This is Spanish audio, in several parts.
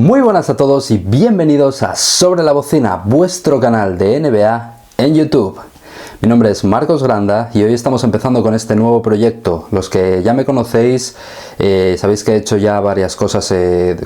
Muy buenas a todos y bienvenidos a Sobre la Bocina, vuestro canal de NBA en YouTube. Mi nombre es Marcos Granda y hoy estamos empezando con este nuevo proyecto. Los que ya me conocéis, sabéis que he hecho ya varias cosas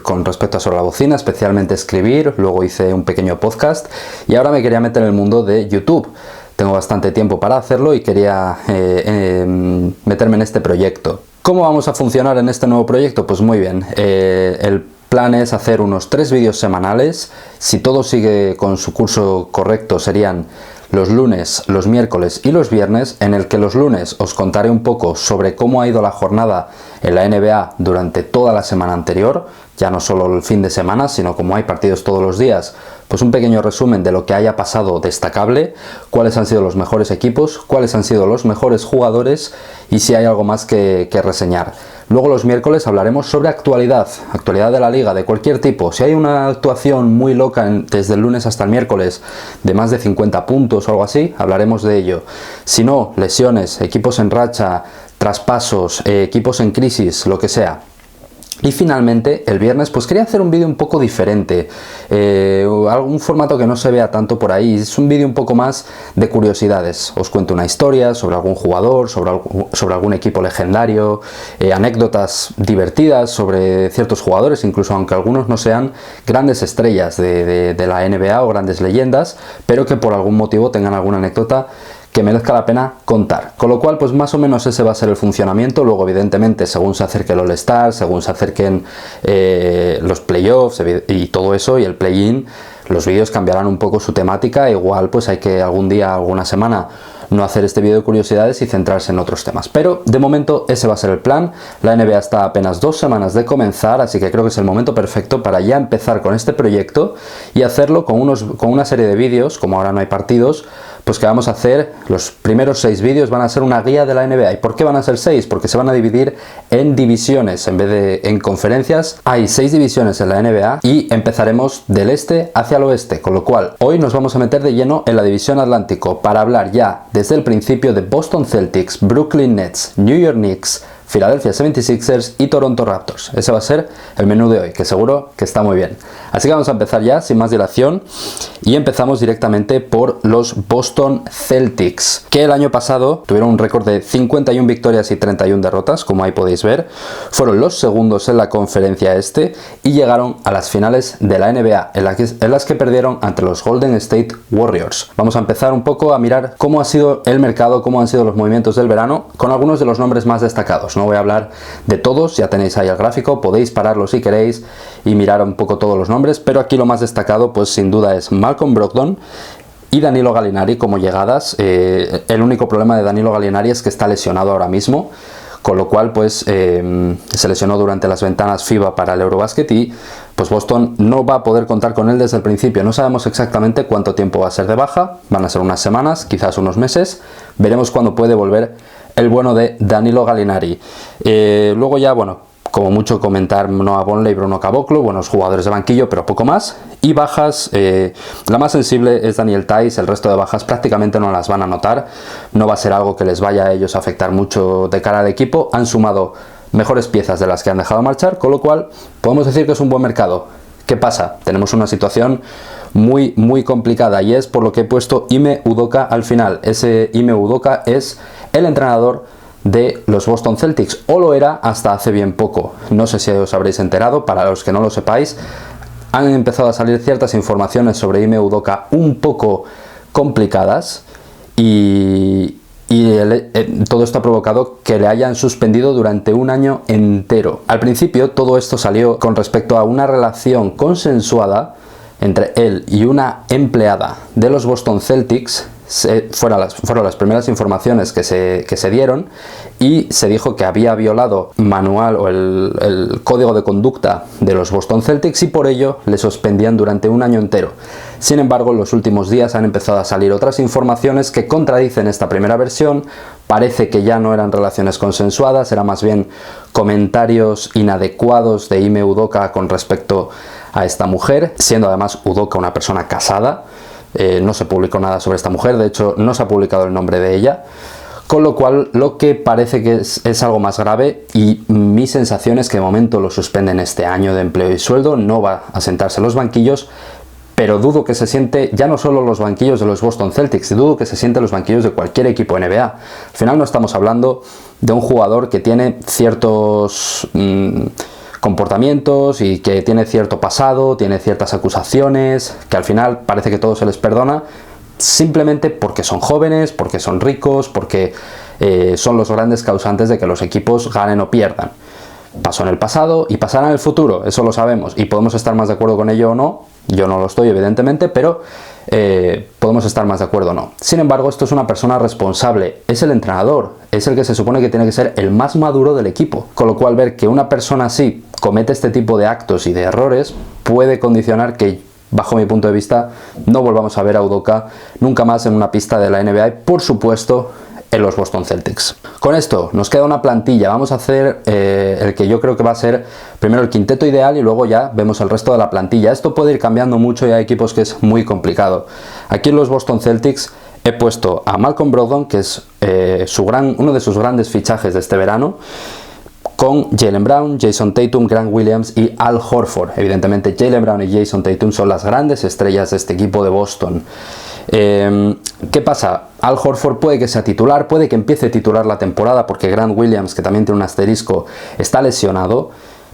con respecto a Sobre la Bocina, especialmente escribir, luego hice un pequeño podcast y ahora me quería meter en el mundo de YouTube. Tengo bastante tiempo para hacerlo y quería meterme en este proyecto. ¿Cómo vamos a funcionar en este nuevo proyecto? Pues muy bien, el plan es hacer unos 3 vídeos semanales. Si todo sigue con su curso correcto serían los lunes, los miércoles y los viernes, en el que los lunes os contaré un poco sobre cómo ha ido la jornada en la NBA durante toda la semana anterior, ya no solo el fin de semana, sino como hay partidos todos los días, pues un pequeño resumen de lo que haya pasado destacable, cuáles han sido los mejores equipos, cuáles han sido los mejores jugadores y si hay algo más que reseñar. Luego los miércoles hablaremos sobre actualidad de la liga, de cualquier tipo. Si hay una actuación muy loca desde el lunes hasta el miércoles de más de 50 puntos o algo así, hablaremos de ello. Si no, lesiones, equipos en racha, traspasos, equipos en crisis, lo que sea. Y finalmente, el viernes, pues quería hacer un vídeo un poco diferente, algún formato que no se vea tanto por ahí. Es un vídeo un poco más de curiosidades. Os cuento una historia sobre algún jugador, sobre algún equipo legendario, anécdotas divertidas sobre ciertos jugadores, incluso aunque algunos no sean grandes estrellas de la NBA o grandes leyendas, pero que por algún motivo tengan alguna anécdota que merezca la pena contar. Con lo cual, pues más o menos ese va a ser el funcionamiento. Luego, evidentemente, según se acerque el All-Star, según se acerquen los playoffs y todo eso, y el play-in, los vídeos cambiarán un poco su temática. Igual, pues hay que algún día, alguna semana, no hacer este vídeo de curiosidades y centrarse en otros temas. Pero, de momento, ese va a ser el plan. La NBA está a apenas 2 semanas de comenzar, así que creo que es el momento perfecto para ya empezar con este proyecto y hacerlo con una serie de vídeos, como ahora no hay partidos, pues que vamos a hacer. Los primeros 6 vídeos van a ser una guía de la NBA. ¿Y por qué van a ser 6? Porque se van a dividir en divisiones en vez de en conferencias. Hay 6 divisiones en la NBA y empezaremos del este hacia el oeste, con lo cual hoy nos vamos a meter de lleno en la división Atlántico para hablar ya desde el principio de Boston Celtics, Brooklyn Nets, New York Knicks, Philadelphia 76ers y Toronto Raptors. Ese va a ser el menú de hoy, que seguro que está muy bien. Así que vamos a empezar ya, sin más dilación, y empezamos directamente por los Boston Celtics, que el año pasado tuvieron un récord de 51 victorias y 31 derrotas, como ahí podéis ver. Fueron los segundos en la conferencia este y llegaron a las finales de la NBA, en las que perdieron ante los Golden State Warriors. Vamos a empezar un poco a mirar cómo ha sido el mercado, cómo han sido los movimientos del verano, con algunos de los nombres más destacados. No voy a hablar de todos, ya tenéis ahí el gráfico, podéis pararlo si queréis y mirar un poco todos los nombres, pero aquí lo más destacado pues sin duda es Malcolm Brogdon y Danilo Gallinari como llegadas. El único problema de Danilo Gallinari es que está lesionado ahora mismo, con lo cual pues se lesionó durante las ventanas FIBA para el Eurobasket y pues Boston no va a poder contar con él desde el principio. No sabemos exactamente cuánto tiempo va a ser de baja, van a ser unas semanas, quizás unos meses, veremos cuándo puede volver el bueno de Danilo Gallinari. Luego ya, bueno, como mucho comentar Noah Vonleh, Bruno Caboclo, buenos jugadores de banquillo, pero poco más. Y bajas, la más sensible es Daniel Theis, el resto de bajas prácticamente no las van a notar. No va a ser algo que les vaya a ellos a afectar mucho de cara al equipo. Han sumado mejores piezas de las que han dejado marchar, con lo cual podemos decir que es un buen mercado. ¿Qué pasa? Tenemos una situación muy complicada y es por lo que he puesto Ime Udoka al final. Ese Ime Udoka es el entrenador de los Boston Celtics, o lo era hasta hace bien poco. No sé si os habréis enterado, para los que no lo sepáis, han empezado a salir ciertas informaciones sobre Ime Udoka un poco complicadas y todo esto ha provocado que le hayan suspendido durante un año entero. Al principio todo esto salió con respecto a una relación consensuada entre él y una empleada de los Boston Celtics. Fueron las primeras informaciones que se dieron y se dijo que había violado manual o el código de conducta de los Boston Celtics y por ello le suspendían durante un año entero. Sin embargo, en los últimos días han empezado a salir otras informaciones que contradicen esta primera versión. Parece que ya no eran relaciones consensuadas, eran más bien comentarios inadecuados de Ime Udoka con respecto a esta mujer, siendo además Udoka una persona casada. No se publicó nada sobre esta mujer, de hecho no se ha publicado el nombre de ella, con lo cual lo que parece que es algo más grave, y mi mi sensación es que de momento lo suspenden este año de empleo y sueldo, no va a sentarse en los banquillos, pero dudo que se siente ya no solo los banquillos de los Boston Celtics, dudo que se siente los banquillos de cualquier equipo NBA. Al final no estamos hablando de un jugador que tiene ciertos comportamientos y que tiene cierto pasado, tiene ciertas acusaciones, que al final parece que todo se les perdona, simplemente porque son jóvenes, porque son ricos, porque son los grandes causantes de que los equipos ganen o pierdan. Pasó en el pasado y pasará en el futuro, eso lo sabemos, y podemos estar más de acuerdo con ello o no. Yo no lo estoy, evidentemente, pero podemos estar más de acuerdo o no. Sin embargo, esto es una persona responsable, es el entrenador, es el que se supone que tiene que ser el más maduro del equipo. Con lo cual, ver que una persona así comete este tipo de actos y de errores puede condicionar que, bajo mi punto de vista, no volvamos a ver a Udoka nunca más en una pista de la NBA y, por supuesto, en los Boston Celtics. Con esto nos queda una plantilla. Vamos a hacer el que yo creo que va a ser primero el quinteto ideal y luego ya vemos el resto de la plantilla. Esto puede ir cambiando mucho y hay equipos que es muy complicado. Aquí en los Boston Celtics he puesto a Malcolm Brogdon, que es uno de sus grandes fichajes de este verano, con Jaylen Brown, Jason Tatum, Grant Williams y Al Horford. Evidentemente Jaylen Brown y Jason Tatum son las grandes estrellas de este equipo de Boston. ¿Qué pasa? Al Horford puede que sea titular, puede que empiece a titular la temporada, porque Grant Williams, que también tiene un asterisco, está lesionado,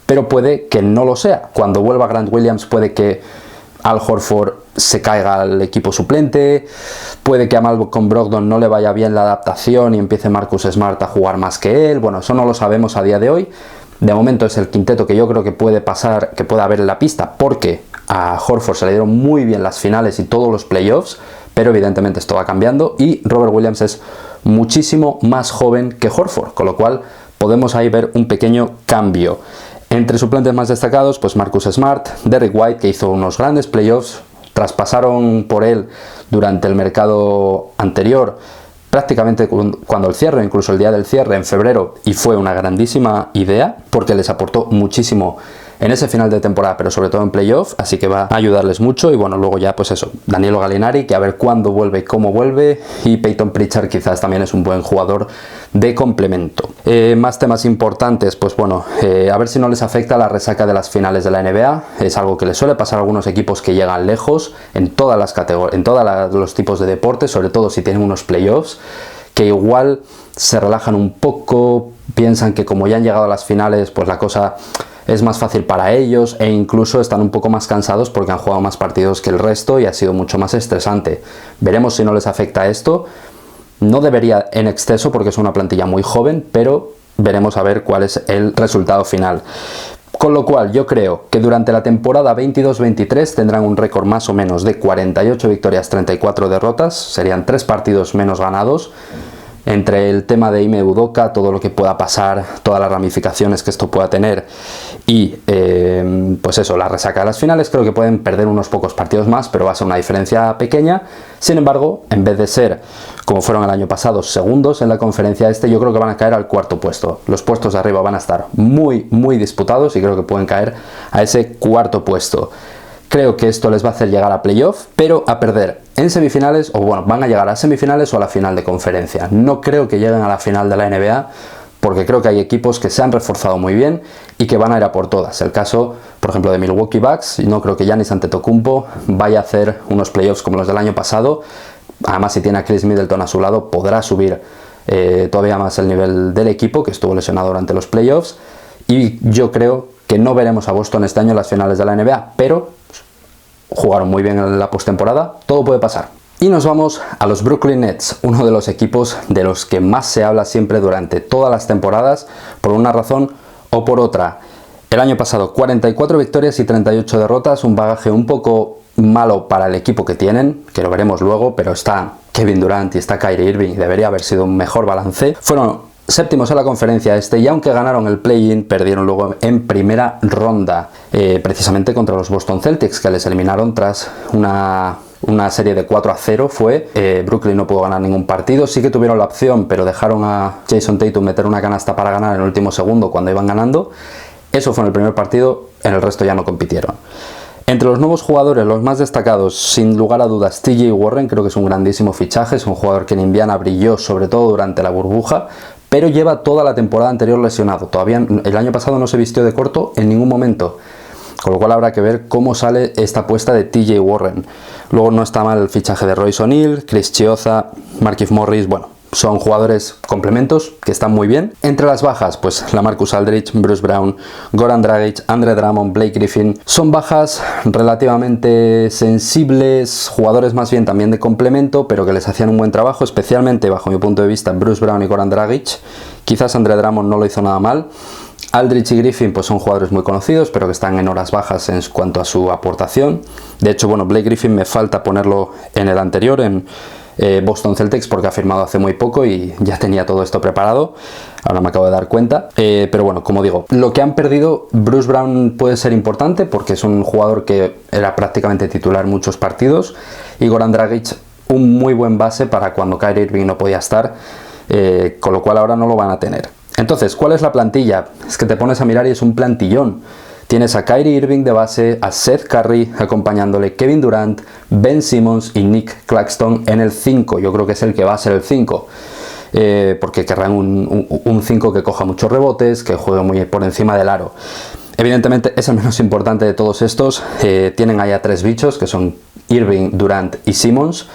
pero puede que no lo sea. Cuando vuelva Grant Williams puede que Al Horford se caiga al equipo suplente, puede que a Malcolm Brogdon no le vaya bien la adaptación y empiece Marcus Smart a jugar más que él. Bueno, eso no lo sabemos a día de hoy. De momento es el quinteto que yo creo que puede pasar, que puede haber en la pista, porque a Horford se le dieron muy bien las finales y todos los playoffs, pero evidentemente esto va cambiando y Robert Williams es muchísimo más joven que Horford, con lo cual podemos ahí ver un pequeño cambio. Entre suplentes más destacados, pues Marcus Smart, Derrick White, que hizo unos grandes playoffs, traspasaron por él durante el mercado anterior, prácticamente cuando el cierre, incluso el día del cierre en febrero, y fue una grandísima idea porque les aportó muchísimo en ese final de temporada, pero sobre todo en playoff, así que va a ayudarles mucho. Y bueno, luego ya pues eso, Danilo Gallinari, que a ver cuándo vuelve y cómo vuelve, y Peyton Pritchard quizás también es un buen jugador de complemento. Más temas importantes, pues bueno, a ver si no les afecta la resaca de las finales de la NBA. Es algo que les suele pasar a algunos equipos que llegan lejos en todas las categorías, en todos los tipos de deportes, sobre todo si tienen unos playoffs, que igual se relajan un poco, piensan que como ya han llegado a las finales, pues la cosa es más fácil para ellos, e incluso están un poco más cansados porque han jugado más partidos que el resto y ha sido mucho más estresante. Veremos si no les afecta esto. No debería en exceso porque es una plantilla muy joven, pero veremos a ver cuál es el resultado final. Con lo cual yo creo que durante la temporada 22-23 tendrán un récord más o menos de 48 victorias, 34 derrotas, serían 3 partidos menos ganados. Entre el tema de Ime Udoka, todo lo que pueda pasar, todas las ramificaciones que esto pueda tener y pues eso, la resaca de las finales, creo que pueden perder unos pocos partidos más, pero va a ser una diferencia pequeña. Sin embargo, en vez de ser, como fueron el año pasado, segundos en la conferencia este, yo creo que van a caer al cuarto puesto. Los puestos de arriba van a estar muy disputados y creo que pueden caer a ese cuarto puesto. Creo que esto les va a hacer llegar a playoff, pero a perder en semifinales, o bueno, van a llegar a semifinales o a la final de conferencia. No creo que lleguen a la final de la NBA, porque creo que hay equipos que se han reforzado muy bien y que van a ir a por todas. El caso, por ejemplo, de Milwaukee Bucks, no creo que Giannis Antetokounmpo vaya a hacer unos playoffs como los del año pasado. Además, si tiene a Chris Middleton a su lado, podrá subir todavía más el nivel del equipo, que estuvo lesionado durante los playoffs. Y yo creo que no veremos a Boston este año en las finales de la NBA, pero jugaron muy bien en la postemporada, todo puede pasar. Y nos vamos a los Brooklyn Nets, uno de los equipos de los que más se habla siempre durante todas las temporadas, por una razón o por otra. El año pasado 44 victorias y 38 derrotas, un bagaje un poco malo para el equipo que tienen, que lo veremos luego, pero está Kevin Durant y está Kyrie Irving, debería haber sido un mejor balance. Fueron séptimos en la conferencia este y aunque ganaron el play-in, perdieron luego en primera ronda, precisamente contra los Boston Celtics, que les eliminaron tras una serie de 4-0 fue. Brooklyn no pudo ganar ningún partido, sí que tuvieron la opción, pero dejaron a Jason Tatum meter una canasta para ganar en el último segundo cuando iban ganando. Eso fue en el primer partido, en el resto ya no compitieron. Entre los nuevos jugadores, los más destacados, sin lugar a dudas, TJ Warren, creo que es un grandísimo fichaje, es un jugador que en Indiana brilló, sobre todo durante la burbuja, pero lleva toda la temporada anterior lesionado. Todavía el año pasado no se vistió de corto en ningún momento. Con lo cual habrá que ver cómo sale esta apuesta de TJ Warren. Luego no está mal el fichaje de Royce O'Neal, Chris Chiozza, Markieff Morris, bueno, son jugadores complementos que están muy bien. Entre las bajas, pues LaMarcus Aldridge, Bruce Brown, Goran Dragic, Andre Drummond, Blake Griffin. Son bajas relativamente sensibles, jugadores más bien también de complemento, pero que les hacían un buen trabajo, especialmente bajo mi punto de vista Bruce Brown y Goran Dragic. Quizás Andre Drummond no lo hizo nada mal. Aldridge y Griffin pues son jugadores muy conocidos, pero que están en horas bajas en cuanto a su aportación. De hecho, bueno, Blake Griffin me falta ponerlo en el anterior, en Boston Celtics, porque ha firmado hace muy poco y ya tenía todo esto preparado. Ahora me acabo de dar cuenta. Pero bueno, como digo, lo que han perdido, Bruce Brown puede ser importante porque es un jugador que era prácticamente titular en muchos partidos. Y Goran Dragic, un muy buen base para cuando Kyrie Irving no podía estar, con lo cual ahora no lo van a tener. Entonces, ¿cuál es la plantilla? Es que te pones a mirar y es un plantillón. Tienes a Kyrie Irving de base, a Seth Curry acompañándole, Kevin Durant, Ben Simmons y Nick Claxton en el 5. Yo creo que es el que va a ser el 5. Porque querrán un 5 que coja muchos rebotes, que juegue muy por encima del aro. Evidentemente es el menos importante de todos estos. Tienen allá 3 bichos, que son Irving, Durant y Simmons,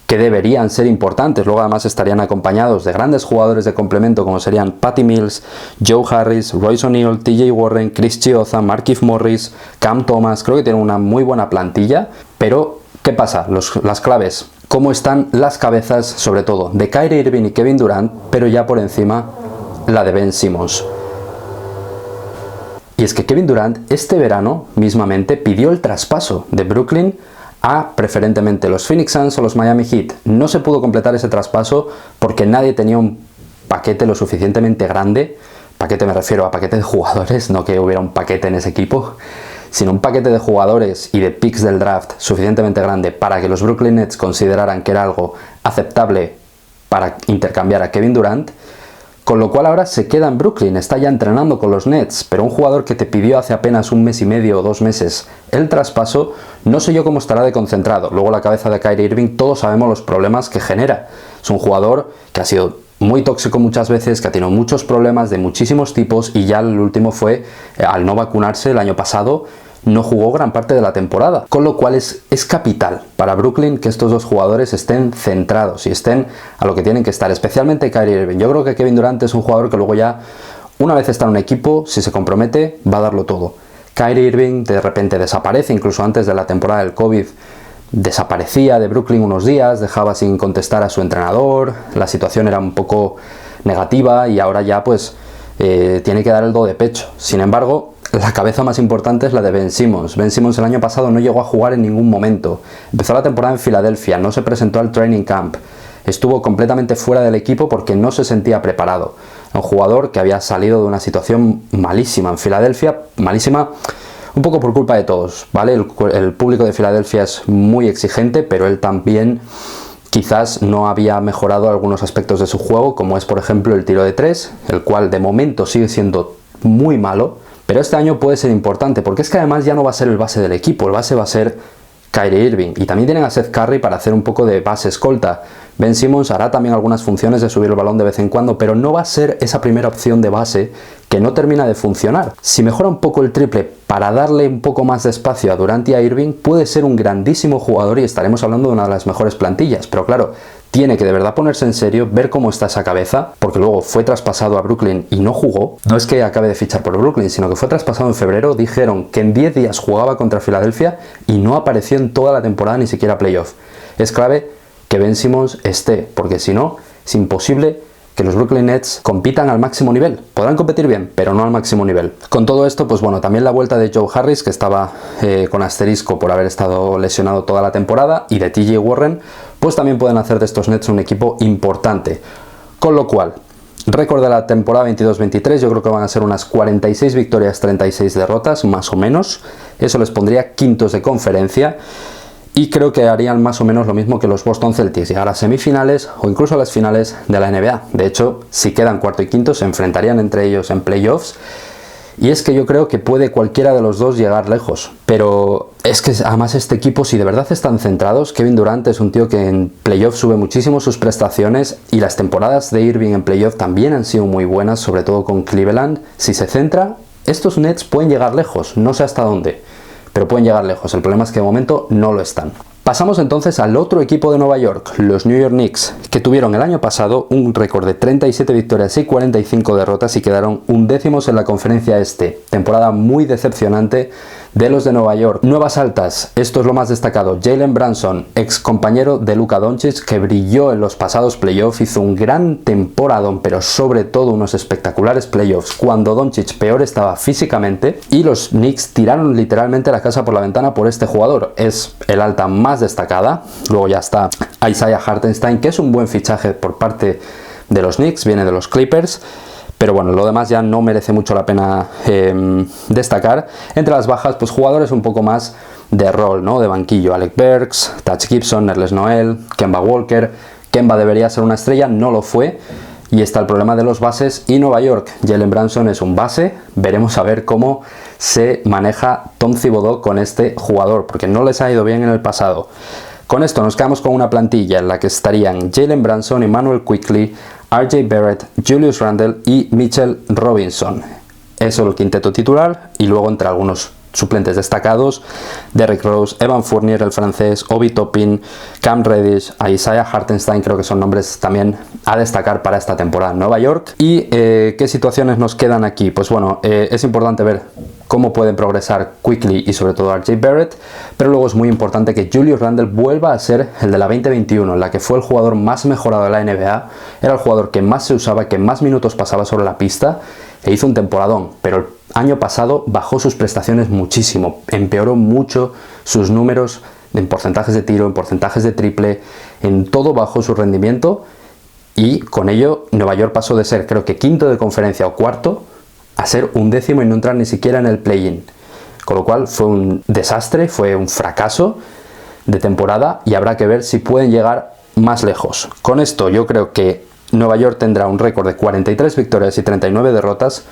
que deberían ser importantes. Luego además estarían acompañados de grandes jugadores de complemento como serían Patty Mills, Joe Harris, Royce O'Neal, TJ Warren, Chris Chiozza, Markieff Morris, Cam Thomas. Creo que tienen una muy buena plantilla, pero ¿qué pasa? Las claves, cómo están las cabezas, sobre todo de Kyrie Irving y Kevin Durant, pero ya por encima la de Ben Simmons. Y es que Kevin Durant este verano mismamente pidió el traspaso de Brooklyn a preferentemente los Phoenix Suns o los Miami Heat. No se pudo completar ese traspaso porque nadie tenía un paquete lo suficientemente grande. Paquete me refiero a paquete de jugadores, no que hubiera un paquete en ese equipo, sino un paquete de jugadores y de picks del draft suficientemente grande para que los Brooklyn Nets consideraran que era algo aceptable para intercambiar a Kevin Durant. Con lo cual ahora se queda en Brooklyn, está ya entrenando con los Nets, pero un jugador que te pidió hace apenas 1 mes y medio o 2 meses el traspaso, no sé yo cómo estará de concentrado. Luego la cabeza de Kyrie Irving, todos sabemos los problemas que genera. Es un jugador que ha sido muy tóxico muchas veces, que ha tenido muchos problemas de muchísimos tipos y ya el último fue, al no vacunarse el año pasado, no jugó gran parte de la temporada, con lo cual es capital para Brooklyn que estos dos jugadores estén centrados y estén a lo que tienen que estar, especialmente Kyrie Irving. Yo creo que Kevin Durant es un jugador que luego ya, una vez está en un equipo, si se compromete, va a darlo todo. Kyrie Irving de repente desaparece, incluso antes de la temporada del COVID, desaparecía de Brooklyn unos días, dejaba sin contestar a su entrenador, la situación era un poco negativa y ahora ya pues tiene que dar el do de pecho. Sin embargo, la cabeza más importante es la de Ben Simmons. Ben Simmons el año pasado no llegó a jugar en ningún momento. Empezó la temporada en Filadelfia, no se presentó al training camp. Estuvo completamente fuera del equipo porque no se sentía preparado. Un jugador que había salido de una situación malísima en Filadelfia, malísima un poco por culpa de todos, ¿vale? El público de Filadelfia es muy exigente, pero él también quizás no había mejorado algunos aspectos de su juego, como es por ejemplo el tiro de 3, el cual de momento sigue siendo muy malo. Pero este año puede ser importante, porque es que además ya no va a ser el base del equipo, el base va a ser Kyrie Irving. Y también tienen a Seth Curry para hacer un poco de base escolta. Ben Simmons hará también algunas funciones de subir el balón de vez en cuando, pero no va a ser esa primera opción de base que no termina de funcionar. Si mejora un poco el triple para darle un poco más de espacio a Durant y a Irving, puede ser un grandísimo jugador y estaremos hablando de una de las mejores plantillas. Pero claro, tiene que de verdad ponerse en serio, ver cómo está esa cabeza, porque luego fue traspasado a Brooklyn y no jugó. No es que acabe de fichar por Brooklyn, sino que fue traspasado en febrero. Dijeron que en 10 días jugaba contra Filadelfia y no apareció en toda la temporada, ni siquiera playoff. Es clave que Ben Simmons esté, porque si no, es imposible que los Brooklyn Nets compitan al máximo nivel. Podrán competir bien, pero no al máximo nivel. Con todo esto, pues bueno, también la vuelta de Joe Harris, que estaba con asterisco por haber estado lesionado toda la temporada, y de TJ Warren, pues también pueden hacer de estos Nets un equipo importante. Con lo cual, récord de la temporada 22-23, yo creo que van a ser unas 46 victorias, 36 derrotas, más o menos. Eso les pondría quintos de conferencia. Y creo que harían más o menos lo mismo que los Boston Celtics, llegar a semifinales o incluso a las finales de la NBA. De hecho, si quedan cuarto y quinto, se enfrentarían entre ellos en playoffs. Y es que yo creo que puede cualquiera de los dos llegar lejos. Pero es que además este equipo, si de verdad están centrados, Kevin Durant es un tío que en playoff sube muchísimo sus prestaciones y las temporadas de Irving en playoff también han sido muy buenas, sobre todo con Cleveland. Si se centra, estos Nets pueden llegar lejos, no sé hasta dónde, pero pueden llegar lejos. El problema es que de momento no lo están. Pasamos entonces al otro equipo de Nueva York, los New York Knicks, que tuvieron el año pasado un récord de 37 victorias y 45 derrotas y quedaron 11º en la conferencia este. Temporada muy decepcionante de los de Nueva York. Nuevas altas, esto es lo más destacado. Jalen Brunson, ex compañero de Luka Doncic, que brilló en los pasados playoffs, hizo un gran temporadón, pero sobre todo unos espectaculares playoffs cuando Doncic peor estaba físicamente, y los Knicks tiraron literalmente la casa por la ventana por este jugador. Es el alta más destacada. Luego ya está Isaiah Hartenstein, que es un buen fichaje por parte de los Knicks, viene de los Clippers. Pero bueno, lo demás ya no merece mucho la pena destacar. Entre las bajas, pues jugadores un poco más de rol, ¿no? De banquillo. Alec Burks, Taj Gibson, Nerlens Noel, Kemba Walker. Kemba debería ser una estrella, no lo fue. Y está el problema de los bases y Nueva York. Jalen Brunson es un base. Veremos a ver cómo se maneja Tom Thibodeau con este jugador, porque no les ha ido bien en el pasado. Con esto nos quedamos con una plantilla en la que estarían Jalen Brunson, Emmanuel Quickley, RJ Barrett, Julius Randle y Mitchell Robinson. Eso es el quinteto titular, y luego entre algunos suplentes destacados: Derrick Rose, Evan Fournier, el francés, Obi Toppin, Cam Reddish, Isaiah Hartenstein. Creo que son nombres también a destacar para esta temporada en Nueva York. ¿Y qué situaciones nos quedan aquí? Pues bueno, es importante ver cómo pueden progresar Quickley y sobre todo RJ Barrett, pero luego es muy importante que Julius Randle vuelva a ser el de la 2021, en la que fue el jugador más mejorado de la NBA, era el jugador que más se usaba, que más minutos pasaba sobre la pista, e hizo un temporadón, pero el año pasado bajó sus prestaciones muchísimo, empeoró mucho sus números en porcentajes de tiro, en porcentajes de triple, en todo bajó su rendimiento, y con ello Nueva York pasó de ser, creo que quinto de conferencia o cuarto, a ser 11º y no entrar ni siquiera en el play-in. Con lo cual fue un desastre, fue un fracaso de temporada, y habrá que ver si pueden llegar más lejos. Con esto yo creo que Nueva York tendrá un récord de 43 victorias y 39 derrotas,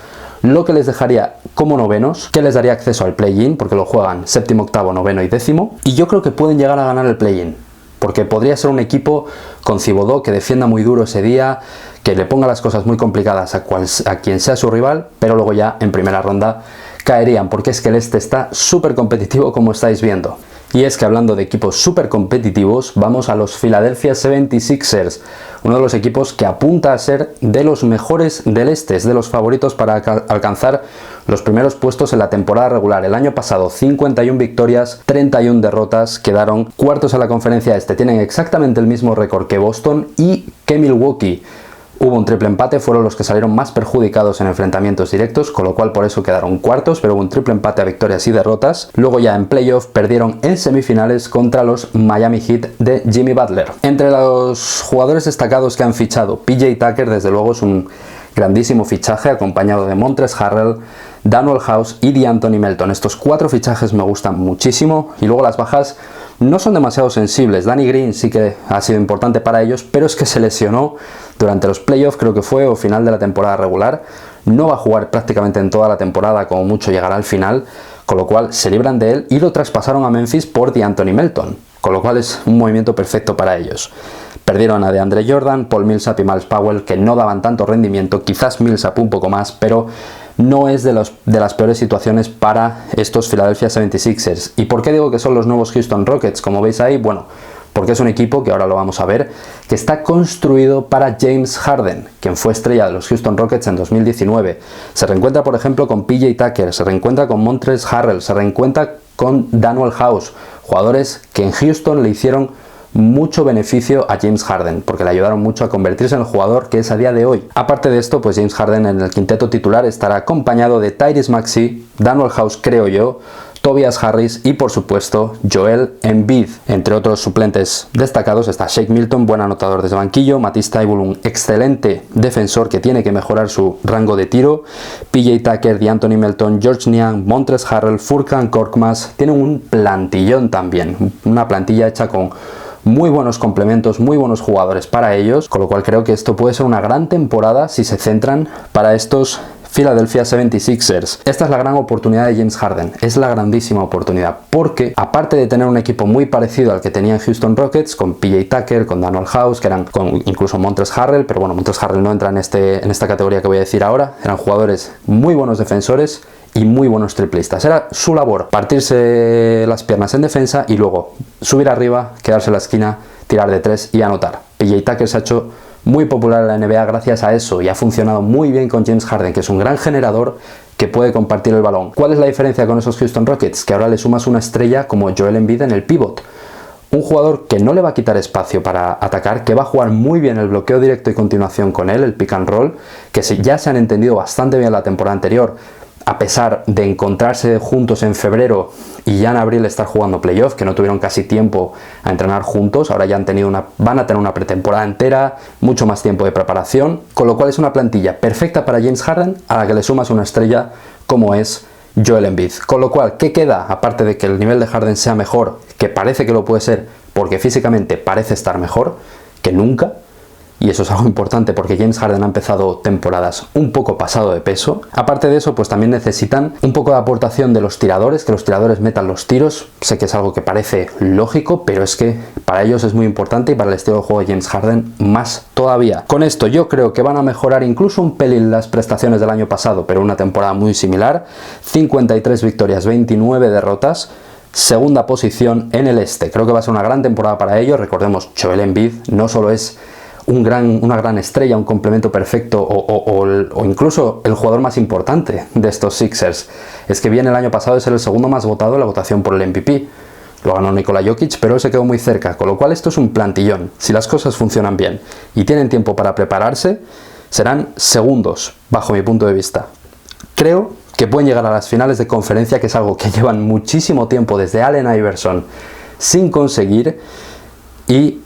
lo que les dejaría como novenos, que les daría acceso al play-in, porque lo juegan séptimo, octavo, noveno y décimo, y yo creo que pueden llegar a ganar el play-in, porque podría ser un equipo con Thibodeau que defienda muy duro ese día, que le ponga las cosas muy complicadas a quien sea su rival, pero luego ya en primera ronda caerían, porque es que el este está súper competitivo, como estáis viendo. Y es que hablando de equipos súper competitivos, vamos a los Philadelphia 76ers, uno de los equipos que apunta a ser de los mejores del este, es de los favoritos para alcanzar los primeros puestos en la temporada regular. El año pasado 51 victorias, 31 derrotas, quedaron cuartos en la conferencia este, tienen exactamente el mismo récord que Boston y que Milwaukee. Hubo un triple empate, fueron los que salieron más perjudicados en enfrentamientos directos, con lo cual por eso quedaron cuartos, pero hubo un triple empate a victorias y derrotas. Luego ya en playoff perdieron en semifinales contra los Miami Heat de Jimmy Butler. Entre los jugadores destacados que han fichado, PJ Tucker desde luego es un grandísimo fichaje, acompañado de Montrezl Harrell, Danuel House y DeAnthony Melton. Estos 4 fichajes me gustan muchísimo, y luego las bajas no son demasiado sensibles. Danny Green sí que ha sido importante para ellos, pero es que se lesionó durante los playoffs, creo que fue, o final de la temporada regular. No va a jugar prácticamente en toda la temporada, como mucho llegará al final, con lo cual se libran de él y lo traspasaron a Memphis por DeAnthony Melton, con lo cual es un movimiento perfecto para ellos. Perdieron a DeAndre Jordan, Paul Millsap y Miles Powell, que no daban tanto rendimiento, quizás Millsap un poco más, pero no es de las peores situaciones para estos Philadelphia 76ers. ¿Y por qué digo que son los nuevos Houston Rockets? Como veis ahí, bueno, porque es un equipo, que ahora lo vamos a ver, que está construido para James Harden, quien fue estrella de los Houston Rockets en 2019. Se reencuentra, por ejemplo, con PJ Tucker, se reencuentra con Montrezl Harrell, se reencuentra con Danuel House, jugadores que en Houston le hicieron mucho beneficio a James Harden, porque le ayudaron mucho a convertirse en el jugador que es a día de hoy. Aparte de esto, pues James Harden en el quinteto titular estará acompañado de Tyrese Maxey, Danuel House, creo yo, Tobias Harris y por supuesto Joel Embiid. Entre otros suplentes destacados está Shake Milton, buen anotador desde banquillo, Matisse Thybulle, un excelente defensor que tiene que mejorar su rango de tiro, PJ Tucker, DeAnthony Melton, George Niang, Montrezl Harrell, Furkan Korkmaz. Tienen un plantillón también, una plantilla hecha con muy buenos complementos, muy buenos jugadores para ellos, con lo cual creo que esto puede ser una gran temporada si se centran para estos Philadelphia 76ers. Esta es la gran oportunidad de James Harden, es la grandísima oportunidad, porque aparte de tener un equipo muy parecido al que tenía en Houston Rockets, con PJ Tucker, con Danuel House, que eran con incluso Montrezl Harrell, pero bueno, Montrezl Harrell no entra en esta categoría que voy a decir ahora, eran jugadores muy buenos defensores y muy buenos triplistas. Era su labor partirse las piernas en defensa y luego subir arriba, quedarse en la esquina, tirar de tres y anotar. PJ Tucker se ha hecho muy popular en la NBA gracias a eso y ha funcionado muy bien con James Harden, que es un gran generador que puede compartir el balón. ¿Cuál es la diferencia con esos Houston Rockets? Que ahora le sumas una estrella como Joel Embiid en el pivot. Un jugador que no le va a quitar espacio para atacar, que va a jugar muy bien el bloqueo directo y continuación con él, el pick and roll, que ya se han entendido bastante bien la temporada anterior, a pesar de encontrarse juntos en febrero y ya en abril estar jugando playoff, que no tuvieron casi tiempo a entrenar juntos. Ahora ya van a tener una pretemporada entera, mucho más tiempo de preparación, con lo cual es una plantilla perfecta para James Harden, a la que le sumas una estrella como es Joel Embiid. Con lo cual, ¿qué queda? Aparte de que el nivel de Harden sea mejor, que parece que lo puede ser, porque físicamente parece estar mejor que nunca, y eso es algo importante porque James Harden ha empezado temporadas un poco pasado de peso. Aparte de eso, pues también necesitan un poco de aportación de los tiradores, que los tiradores metan los tiros. Sé que es algo que parece lógico, pero es que para ellos es muy importante y para el estilo de juego de James Harden más todavía. Con esto yo creo que van a mejorar incluso un pelín las prestaciones del año pasado, pero una temporada muy similar. 53 victorias, 29 derrotas. Segunda posición en el este. Creo que va a ser una gran temporada para ellos. Recordemos, Joel Embiid no solo es una gran estrella, un complemento perfecto o incluso el jugador más importante de estos Sixers. Es que viene el año pasado de ser el segundo más votado en la votación por el MVP. Lo ganó Nikola Jokic, pero él se quedó muy cerca, con lo cual esto es un plantillón. Si las cosas funcionan bien y tienen tiempo para prepararse, serán segundos, bajo mi punto de vista. Creo que pueden llegar a las finales de conferencia, que es algo que llevan muchísimo tiempo desde Allen Iverson sin conseguir, y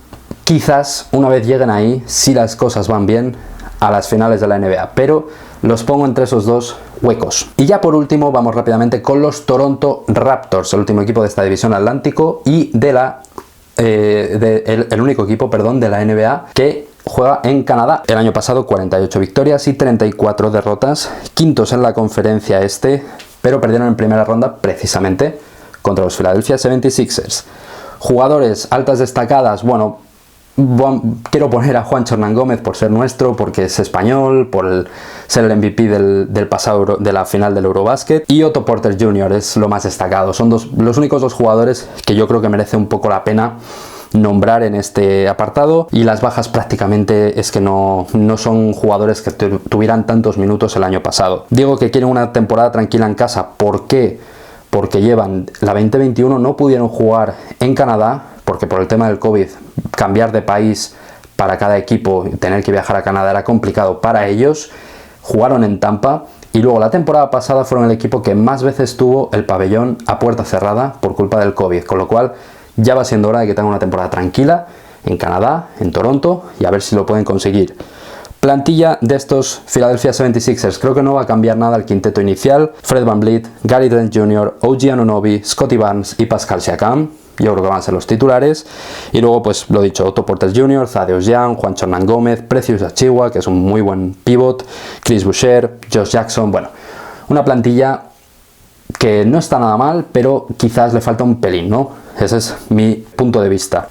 quizás una vez lleguen ahí, si las cosas van bien, a las finales de la NBA, pero los pongo entre esos dos huecos. Y ya por último vamos rápidamente con los Toronto Raptors, el último equipo de esta división Atlántico y el único equipo, perdón, de la NBA que juega en Canadá. El año pasado 48 victorias y 34 derrotas, quintos en la conferencia este, pero perdieron en primera ronda precisamente contra los Philadelphia 76ers. Jugadores altas destacadas, bueno, quiero poner a Juancho Hernán Gómez por ser nuestro, porque es español, por ser el MVP del pasado de la final del Eurobasket, y Otto Porter Jr. es lo más destacado. Son los únicos dos jugadores que yo creo que merece un poco la pena nombrar en este apartado, y las bajas prácticamente es que no son jugadores que tuvieran tantos minutos el año pasado. Digo que quieren una temporada tranquila en casa. ¿Por qué? Porque llevan la 2021, no pudieron jugar en Canadá, porque por el tema del COVID, cambiar de país para cada equipo, tener que viajar a Canadá era complicado para ellos. Jugaron en Tampa y luego la temporada pasada fueron el equipo que más veces tuvo el pabellón a puerta cerrada por culpa del COVID, con lo cual ya va siendo hora de que tengan una temporada tranquila en Canadá, en Toronto, y a ver si lo pueden conseguir. Plantilla de estos Philadelphia 76ers, creo que no va a cambiar nada el quinteto inicial. Fred VanVleet, Gary Trent Jr., OG Anunoby, Scottie Barnes y Pascal Siakam. Yo creo que van a ser los titulares. Y luego, pues lo dicho, Otto Porter Jr., Thaddeus Young, Juancho Hernán Gómez, Precious Achiuwa, que es un muy buen pivot, Chris Boucher, Josh Jackson. Bueno, una plantilla que no está nada mal, pero quizás le falta un pelín, ¿no? Ese es mi punto de vista.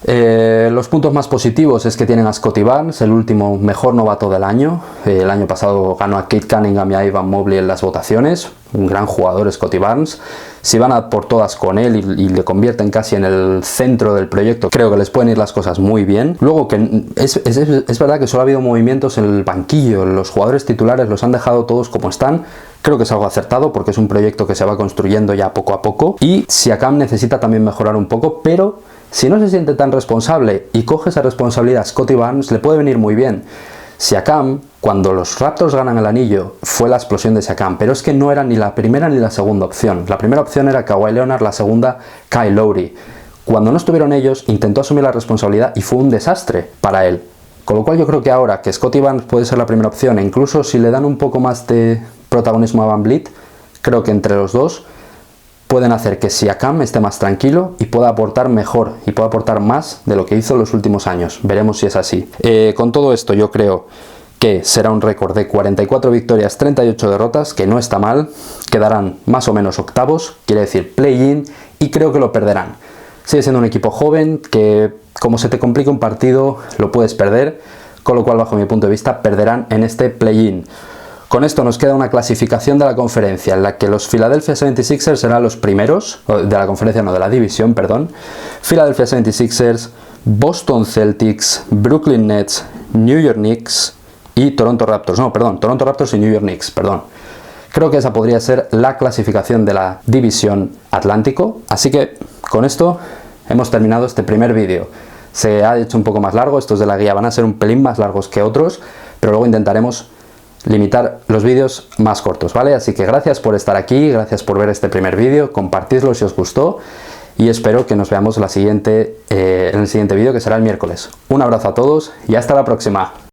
Los puntos más positivos es que tienen a Scottie Barnes, el último mejor novato del año. El año pasado ganó a Kate Cunningham y a Evan Mobley en las votaciones. Un gran jugador Scottie Barnes. Si van a por todas con él y le convierten casi en el centro del proyecto, creo que les pueden ir las cosas muy bien. Luego, que es verdad que solo ha habido movimientos en el banquillo. Los jugadores titulares los han dejado todos como están. Creo que es algo acertado porque es un proyecto que se va construyendo ya poco a poco. Y Siakam necesita también mejorar un poco, pero si no se siente tan responsable y coge esa responsabilidad a Scottie Barnes, le puede venir muy bien. Siakam, cuando los Raptors ganan el anillo, fue la explosión de Siakam, pero es que no era ni la primera ni la segunda opción. La primera opción era Kawhi Leonard, la segunda Kyle Lowry. Cuando no estuvieron ellos, intentó asumir la responsabilidad y fue un desastre para él. Con lo cual yo creo que ahora que Scottie Barnes puede ser la primera opción, e incluso si le dan un poco más de protagonismo a VanVleet, creo que entre los dos pueden hacer que Siakam esté más tranquilo y pueda aportar mejor y pueda aportar más de lo que hizo en los últimos años. Veremos si es así. Con todo esto yo creo que será un récord de 44 victorias, 38 derrotas, que no está mal, quedarán más o menos octavos, quiere decir play-in, y creo que lo perderán. Sigue siendo un equipo joven que, como se te complica un partido, lo puedes perder, con lo cual, bajo mi punto de vista, perderán en este play-in. Con esto nos queda una clasificación de la conferencia en la que los Philadelphia 76ers serán los primeros, de la conferencia no, de la división, perdón. Philadelphia 76ers, Boston Celtics, Brooklyn Nets, New York Knicks y Toronto Raptors. No, perdón, Toronto Raptors y New York Knicks, perdón. Creo que esa podría ser la clasificación de la división Atlántico. Así que con esto hemos terminado este primer vídeo. Se ha hecho un poco más largo, estos de la guía van a ser un pelín más largos que otros, pero luego intentaremos limitar los vídeos más cortos, ¿vale? Así que gracias por estar aquí, gracias por ver este primer vídeo, compartidlo si os gustó y espero que nos veamos en el siguiente vídeo, que será el miércoles. Un abrazo a todos y hasta la próxima.